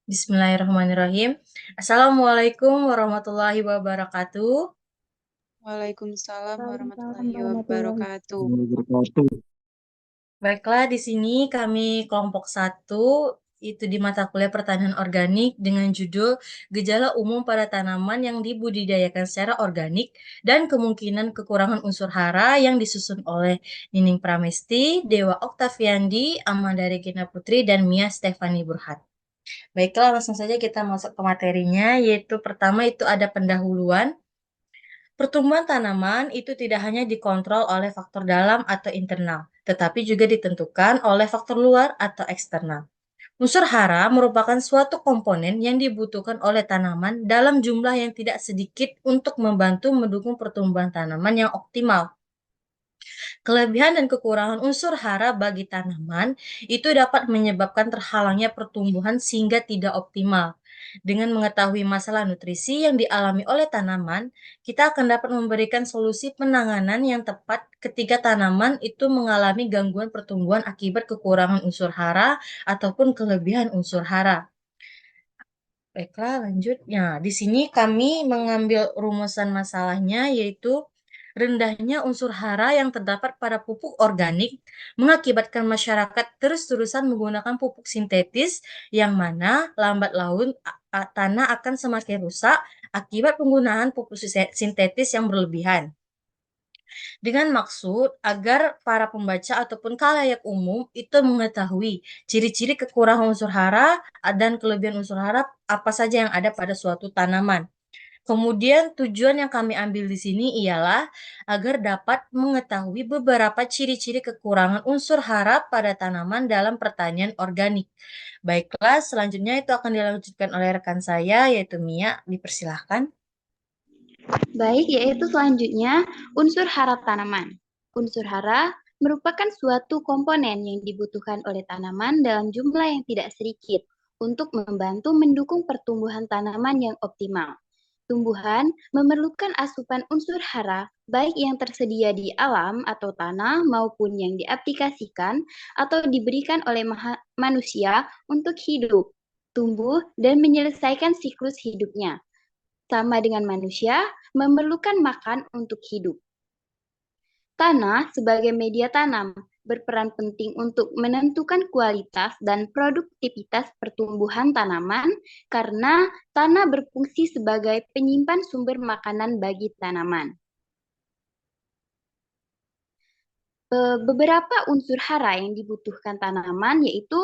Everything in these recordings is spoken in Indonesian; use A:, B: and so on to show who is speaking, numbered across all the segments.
A: Bismillahirrahmanirrahim. Assalamualaikum warahmatullahi wabarakatuh.
B: Waalaikumsalam
C: Waalaikumsalam
B: warahmatullahi
C: warahmatullahi
B: wabarakatuh.
A: Baiklah, di sini kami kelompok satu itu di mata kuliah pertanian organik dengan judul Gejala Umum pada Tanaman yang Dibudidayakan Secara Organik dan Kemungkinan Kekurangan Unsur Hara yang disusun oleh Nining Pramesti, Dewa Oktaviandi, Amanda Regina Putri, dan Mia Stefani Burhat. Baiklah, langsung saja kita masuk ke materinya, yaitu pertama itu ada pendahuluan. Pertumbuhan tanaman itu tidak hanya dikontrol oleh faktor dalam atau internal, tetapi juga ditentukan oleh faktor luar atau eksternal. Unsur hara merupakan suatu komponen yang dibutuhkan oleh tanaman dalam jumlah yang tidak sedikit untuk membantu mendukung pertumbuhan tanaman yang optimal. Kelebihan dan kekurangan unsur hara bagi tanaman itu dapat menyebabkan terhalangnya pertumbuhan sehingga tidak optimal. Dengan mengetahui masalah nutrisi yang dialami oleh tanaman, kita akan dapat memberikan solusi penanganan yang tepat ketika tanaman itu mengalami gangguan pertumbuhan akibat kekurangan unsur hara ataupun kelebihan unsur hara. Baiklah, lanjut. Nah, di sini kami mengambil rumusan masalahnya, yaitu rendahnya unsur hara yang terdapat pada pupuk organik mengakibatkan masyarakat terus-terusan menggunakan pupuk sintetis yang mana lambat laun tanah akan semakin rusak akibat penggunaan pupuk sintetis yang berlebihan. Dengan maksud agar para pembaca ataupun khalayak umum itu mengetahui ciri-ciri kekurangan unsur hara dan kelebihan unsur hara apa saja yang ada pada suatu tanaman. Kemudian tujuan yang kami ambil di sini ialah agar dapat mengetahui beberapa ciri-ciri kekurangan unsur hara pada tanaman dalam pertanian organik. Baiklah, selanjutnya itu akan dilanjutkan oleh rekan saya yaitu Mia. Dipersilahkan.
C: Baik, yaitu selanjutnya unsur hara tanaman. Unsur hara merupakan suatu komponen yang dibutuhkan oleh tanaman dalam jumlah yang tidak sedikit untuk membantu mendukung pertumbuhan tanaman yang optimal. Tumbuhan memerlukan asupan unsur hara baik yang tersedia di alam atau tanah maupun yang diaplikasikan atau diberikan oleh manusia untuk hidup, tumbuh, dan menyelesaikan siklus hidupnya. Sama dengan manusia, memerlukan makan untuk hidup. Tanah sebagai media tanam berperan penting untuk menentukan kualitas dan produktivitas pertumbuhan tanaman karena tanah berfungsi sebagai penyimpan sumber makanan bagi tanaman. Beberapa unsur hara yang dibutuhkan tanaman yaitu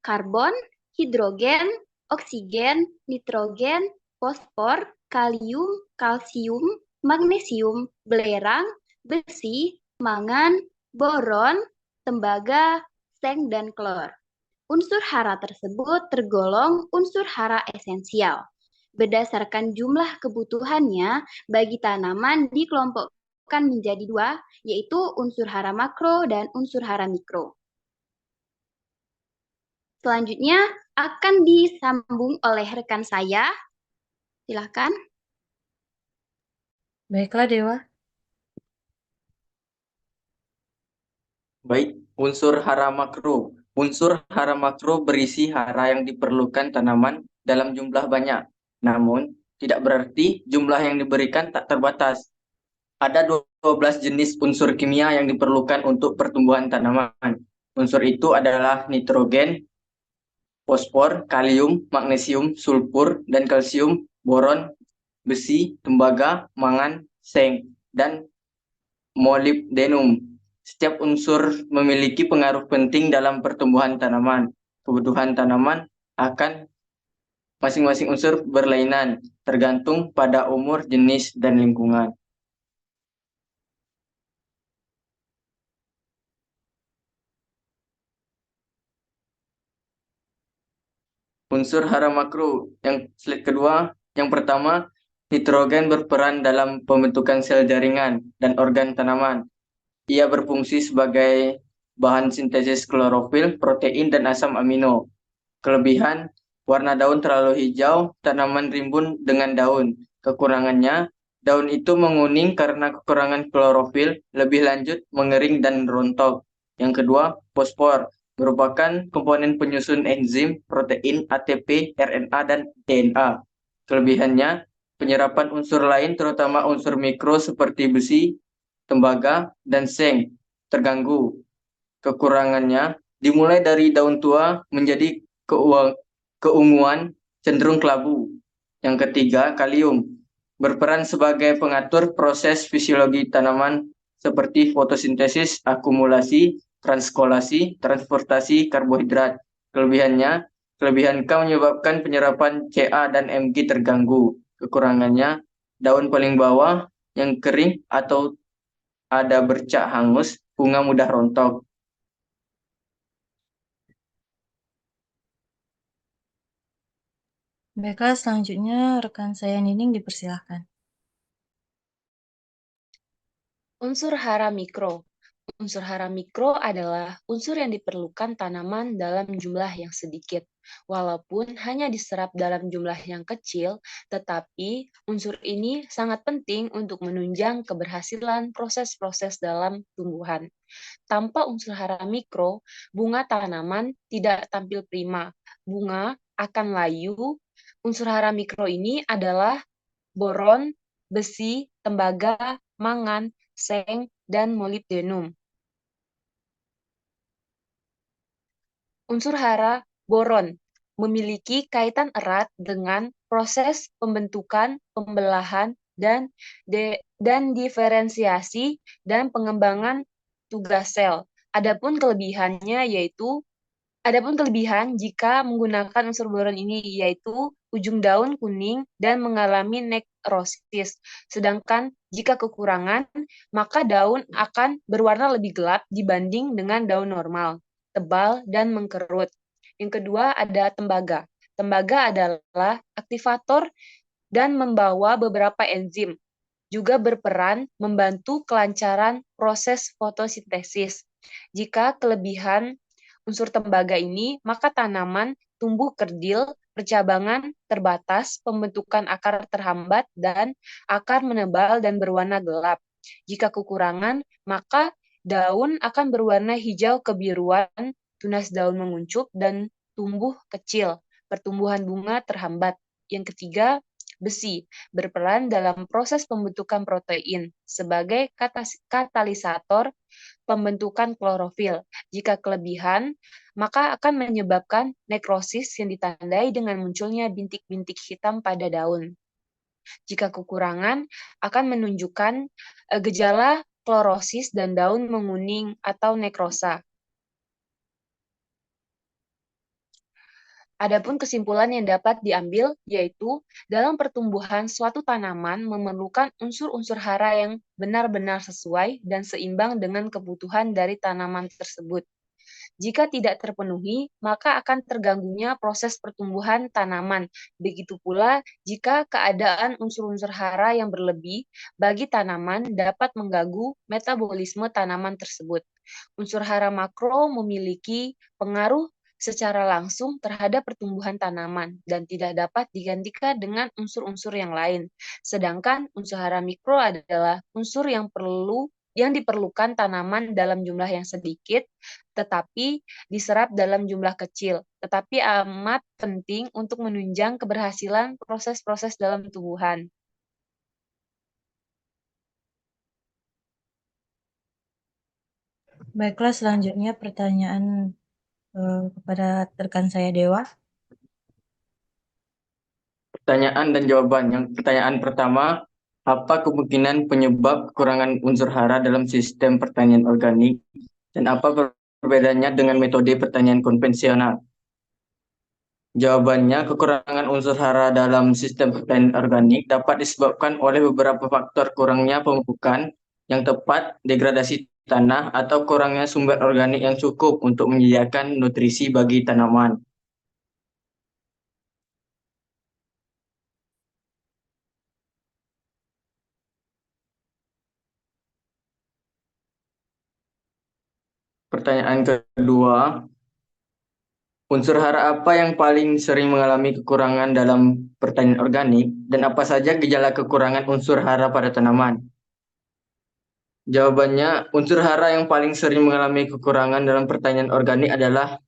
C: karbon, hidrogen, oksigen, nitrogen, fosfor, kalium, kalsium, magnesium, belerang, besi, mangan, boron, tembaga, seng, dan klor. Unsur hara tersebut tergolong unsur hara esensial. Berdasarkan jumlah kebutuhannya bagi tanaman dikelompokkan menjadi dua, yaitu unsur hara makro dan unsur hara mikro. Selanjutnya akan disambung oleh rekan saya. Silakan.
A: Baiklah, Dewa.
D: Baik, unsur hara makro. Unsur hara makro berisi hara yang diperlukan tanaman dalam jumlah banyak. Namun, tidak berarti jumlah yang diberikan tak terbatas. Ada 12 jenis unsur kimia yang diperlukan untuk pertumbuhan tanaman. Unsur itu adalah nitrogen, fosfor, kalium, magnesium, sulfur, dan kalsium, boron, besi, tembaga, mangan, seng, dan molybdenum. Setiap unsur memiliki pengaruh penting dalam pertumbuhan tanaman. Kebutuhan tanaman akan masing-masing unsur berlainan, tergantung pada umur, jenis, dan lingkungan. Unsur hara makro. Yang slide kedua, yang pertama, nitrogen berperan dalam pembentukan sel jaringan dan organ tanaman. Ia berfungsi sebagai bahan sintesis klorofil, protein, dan asam amino. Kelebihan, warna daun terlalu hijau, tanaman rimbun dengan daun. Kekurangannya, daun itu menguning karena kekurangan klorofil, lebih lanjut mengering dan rontok. Yang kedua, fosfor. merupakan komponen penyusun enzim, protein, ATP, RNA, dan DNA. Kelebihannya, penyerapan unsur lain terutama unsur mikro seperti besi, tembaga, dan seng terganggu. Kekurangannya, dimulai dari daun tua menjadi keunguan cenderung kelabu. Yang ketiga, kalium berperan sebagai pengatur proses fisiologi tanaman seperti fotosintesis, akumulasi, transkolasi, transportasi karbohidrat. Kelebihannya, kelebihan K menyebabkan penyerapan Ca dan Mg terganggu. Kekurangannya, daun paling bawah yang kering atau ada bercak hangus, bunga mudah rontok.
A: Baiklah, selanjutnya rekan saya Nining dipersilahkan.
B: Unsur hara mikro. Unsur hara mikro adalah unsur yang diperlukan tanaman dalam jumlah yang sedikit. Walaupun hanya diserap dalam jumlah yang kecil, tetapi unsur ini sangat penting untuk menunjang keberhasilan proses-proses dalam tumbuhan. Tanpa unsur hara mikro, bunga tanaman tidak tampil prima. Bunga akan layu. Unsur hara mikro ini adalah boron, besi, tembaga, mangan, seng, dan molibdenum. Unsur hara boron memiliki kaitan erat dengan proses pembentukan, pembelahan, dan diferensiasi dan pengembangan tugas sel. Adapun kelebihan jika menggunakan unsur boron ini yaitu ujung daun kuning dan mengalami nekrosis. Sedangkan jika kekurangan, maka daun akan berwarna lebih gelap dibanding dengan daun normal, tebal dan mengkerut. Yang kedua ada tembaga. Tembaga adalah aktivator dan membawa beberapa enzim. Juga berperan membantu kelancaran proses fotosintesis. Jika kelebihan unsur tembaga ini, maka tanaman tumbuh kerdil, percabangan terbatas, pembentukan akar terhambat, dan akar menebal dan berwarna gelap. Jika kekurangan, maka daun akan berwarna hijau kebiruan, tunas daun menguncup, dan tumbuh kecil. Pertumbuhan bunga terhambat. Yang ketiga, besi berperan dalam proses pembentukan protein sebagai katalisator pembentukan klorofil. Jika kelebihan, maka akan menyebabkan nekrosis yang ditandai dengan munculnya bintik-bintik hitam pada daun. Jika kekurangan, akan menunjukkan gejala klorosis dan daun menguning atau nekrosa. Adapun kesimpulan yang dapat diambil yaitu dalam pertumbuhan suatu tanaman memerlukan unsur-unsur hara yang benar-benar sesuai dan seimbang dengan kebutuhan dari tanaman tersebut. Jika tidak terpenuhi, maka akan terganggunya proses pertumbuhan tanaman. Begitu pula jika keadaan unsur-unsur hara yang berlebih bagi tanaman dapat mengganggu metabolisme tanaman tersebut. Unsur hara makro memiliki pengaruh secara langsung terhadap pertumbuhan tanaman dan tidak dapat digantikan dengan unsur-unsur yang lain. Sedangkan unsur hara mikro adalah unsur yang diperlukan tanaman dalam jumlah yang sedikit, tetapi diserap dalam jumlah kecil, tetapi amat penting untuk menunjang keberhasilan proses-proses dalam tumbuhan.
A: Baiklah, selanjutnya pertanyaan kepada rekan saya Dewa.
D: Pertanyaan dan jawaban. Yang pertanyaan pertama, apa kemungkinan penyebab kekurangan unsur hara dalam sistem pertanian organik dan apa perbedaannya dengan metode pertanian konvensional? Jawabannya, kekurangan unsur hara dalam sistem pertanian organik dapat disebabkan oleh beberapa faktor: kurangnya pemupukan yang tepat, degradasi tanah, atau kurangnya sumber organik yang cukup untuk menyediakan nutrisi bagi tanaman. Pertanyaan kedua, unsur hara apa yang paling sering mengalami kekurangan dalam pertanian organik dan apa saja gejala kekurangan unsur hara pada tanaman? Jawabannya, unsur hara yang paling sering mengalami kekurangan dalam pertanian organik adalah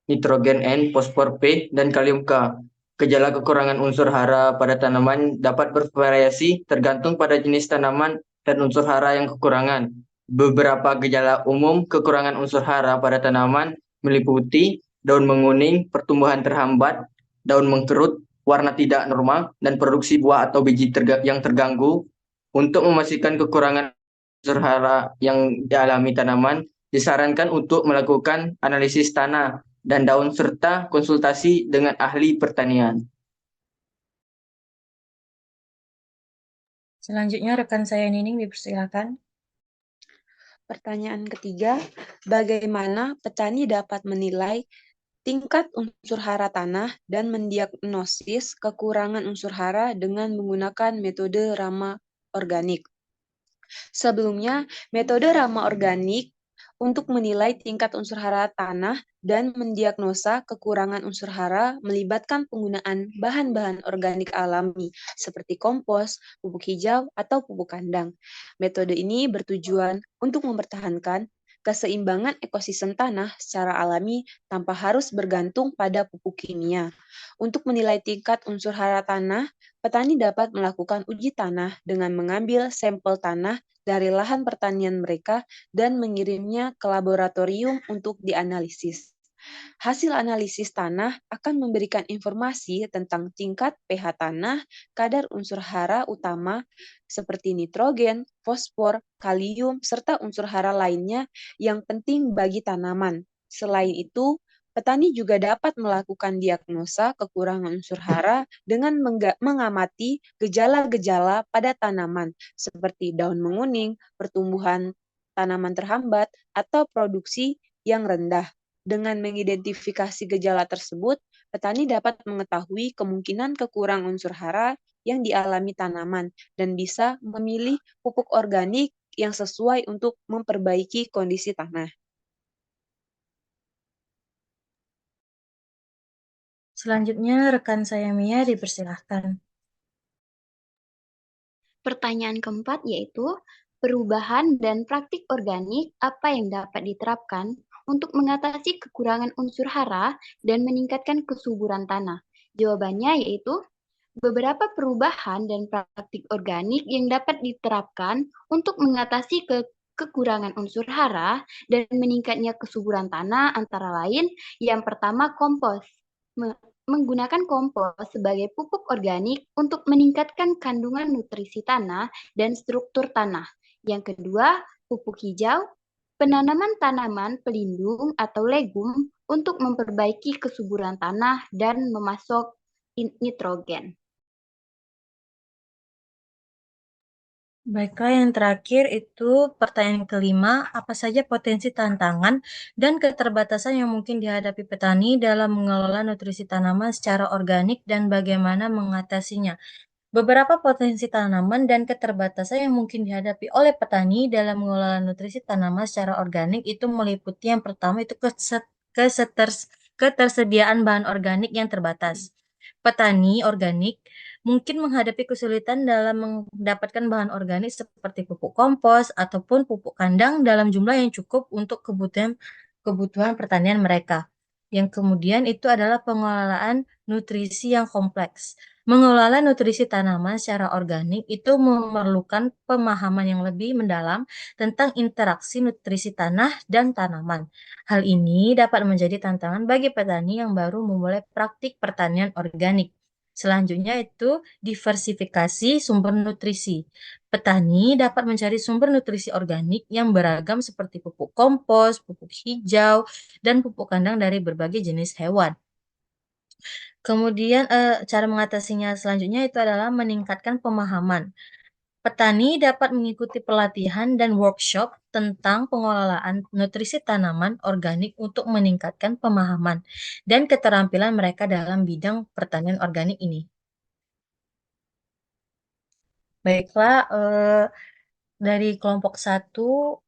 D: nitrogen N, fosfor P, dan kalium K. Gejala kekurangan unsur hara pada tanaman dapat bervariasi tergantung pada jenis tanaman dan unsur hara yang kekurangan. Beberapa gejala umum kekurangan unsur hara pada tanaman meliputi daun menguning, pertumbuhan terhambat, daun mengkerut, warna tidak normal, dan produksi buah atau biji yang terganggu. Untuk memastikan kekurangan unsur hara yang dialami tanaman, disarankan untuk melakukan analisis tanah dan daun serta konsultasi dengan ahli pertanian.
A: Selanjutnya rekan saya Nining dipersilakan.
B: Pertanyaan ketiga, bagaimana petani dapat menilai tingkat unsur hara tanah dan mendiagnosis kekurangan unsur hara dengan menggunakan metode ramah organik? Sebelumnya, metode ramah organik untuk menilai tingkat unsur hara tanah dan mendiagnosa kekurangan unsur hara melibatkan penggunaan bahan-bahan organik alami seperti kompos, pupuk hijau, atau pupuk kandang. Metode ini bertujuan untuk mempertahankan keseimbangan ekosistem tanah secara alami tanpa harus bergantung pada pupuk kimia. Untuk menilai tingkat unsur hara tanah, petani dapat melakukan uji tanah dengan mengambil sampel tanah dari lahan pertanian mereka dan mengirimnya ke laboratorium untuk dianalisis. Hasil analisis tanah akan memberikan informasi tentang tingkat pH tanah, kadar unsur hara utama seperti nitrogen, fosfor, kalium, serta unsur hara lainnya yang penting bagi tanaman. Selain itu, petani juga dapat melakukan diagnosa kekurangan unsur hara dengan mengamati gejala-gejala pada tanaman seperti daun menguning, pertumbuhan tanaman terhambat, atau produksi yang rendah. Dengan mengidentifikasi gejala tersebut, petani dapat mengetahui kemungkinan kekurangan unsur hara yang dialami tanaman dan bisa memilih pupuk organik yang sesuai untuk memperbaiki kondisi tanah.
A: Selanjutnya rekan saya Mia dipersilahkan.
C: Pertanyaan keempat yaitu, perubahan dan praktik organik apa yang dapat diterapkan untuk mengatasi kekurangan unsur hara dan meningkatkan kesuburan tanah? Jawabannya yaitu, beberapa perubahan dan praktik organik yang dapat diterapkan untuk mengatasi kekurangan unsur hara dan meningkatnya kesuburan tanah antara lain, yang pertama kompos. Menggunakan kompos sebagai pupuk organik untuk meningkatkan kandungan nutrisi tanah dan struktur tanah. Yang kedua, pupuk hijau, penanaman tanaman pelindung atau legum untuk memperbaiki kesuburan tanah dan memasok nitrogen.
A: Baiklah, yang terakhir itu pertanyaan kelima, apa saja potensi tantangan dan keterbatasan yang mungkin dihadapi petani dalam mengelola nutrisi tanaman secara organik dan bagaimana mengatasinya? Beberapa potensi tanaman dan keterbatasan yang mungkin dihadapi oleh petani dalam mengelola nutrisi tanaman secara organik itu meliputi yang pertama itu ketersediaan bahan organik yang terbatas. Petani organik mungkin menghadapi kesulitan dalam mendapatkan bahan organik seperti pupuk kompos ataupun pupuk kandang dalam jumlah yang cukup untuk kebutuhan pertanian mereka. Yang kemudian itu adalah pengelolaan nutrisi yang kompleks. Mengelola nutrisi tanaman secara organik itu memerlukan pemahaman yang lebih mendalam tentang interaksi nutrisi tanah dan tanaman. Hal ini dapat menjadi tantangan bagi petani yang baru memulai praktik pertanian organik. Selanjutnya itu diversifikasi sumber nutrisi. Petani dapat mencari sumber nutrisi organik yang beragam seperti pupuk kompos, pupuk hijau, dan pupuk kandang dari berbagai jenis hewan. Kemudian cara mengatasinya selanjutnya itu adalah meningkatkan pemahaman. Petani dapat mengikuti pelatihan dan workshop tentang pengelolaan nutrisi tanaman organik untuk meningkatkan pemahaman dan keterampilan mereka dalam bidang pertanian organik ini. Baiklah, dari kelompok satu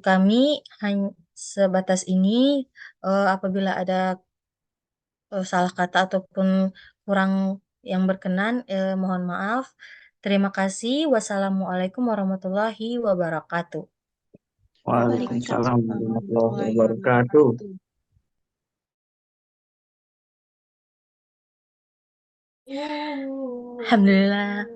A: kami hanya sebatas ini. Apabila ada salah kata ataupun kurang yang berkenan, mohon maaf. Terima kasih. Wassalamualaikum warahmatullahi wabarakatuh.
D: Waalaikumsalam warahmatullahi
B: warahmatullahi
D: wabarakatuh.
B: wabarakatuh.
A: Alhamdulillah.